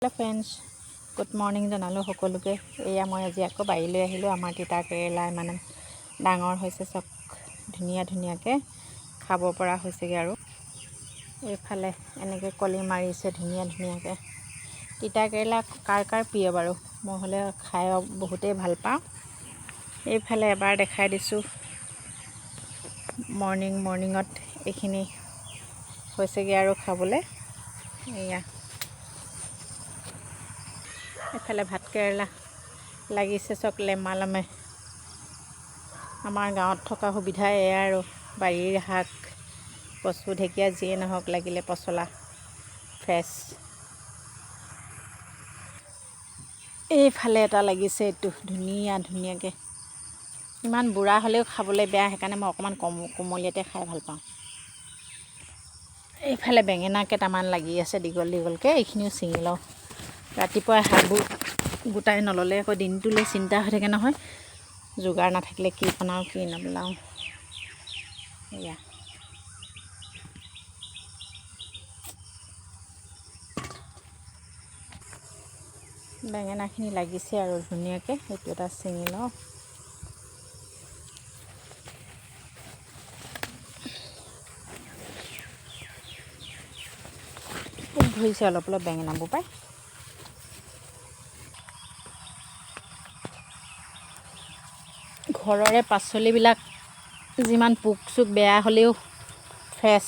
hello friends good morning जनालो सकलोके एया मैं आज आको बारिले आहिलो आमार तिता केरेला माने डांगर होइसे सब धुनिया धुनियाके खाब परा होइसेगे आरो एफाले एनेके कलि मारिसे धुनिया धुनियाके तिता केरेला कार कार प्रिय बारो मैं हले खाय बहुते ভাল पाওঁ एफाले एबार देखाइ दिसु मर्निंगत एखिनि होइसेगे आरो खाबले एया एफाले भात केरेला लागिसे चक लेमालमे आमार गाँवत थका सुविधा एया आरो बारिर शाक कचु ढेकिया जिए नहक लागिले पचला फ्रेश एफाले एटा लागिसे एटु धुनिया धुनियाके इमान बुढ़ा हलेও खाबले बेया हेकाने मैं अकमान कोमलियाते खाय ভাল पाওঁ एफाले बेंगेना केटामान लागि आछे दिगल दिगलके एखिनिও सिङि लওঁ रातिपुৱা हाबु गोटाই नलले আকৌ দিনটোলে চিন্তা হৈ থাকে নহয় যোগাৰ নাথাকিলে কি বনাও কি নবনাও এয়া বেঙেনাখিনি লাগিছে আৰু ধুনিয়াকে এইটো এটা চিঙি লওঁ ধৰিছে অলপ অলপ বেঙেনাবোৰ পাই ঘৰৰে পাচলিবিলাক যিমান পোক চুক বেয়া হলেও ফ্ৰেছ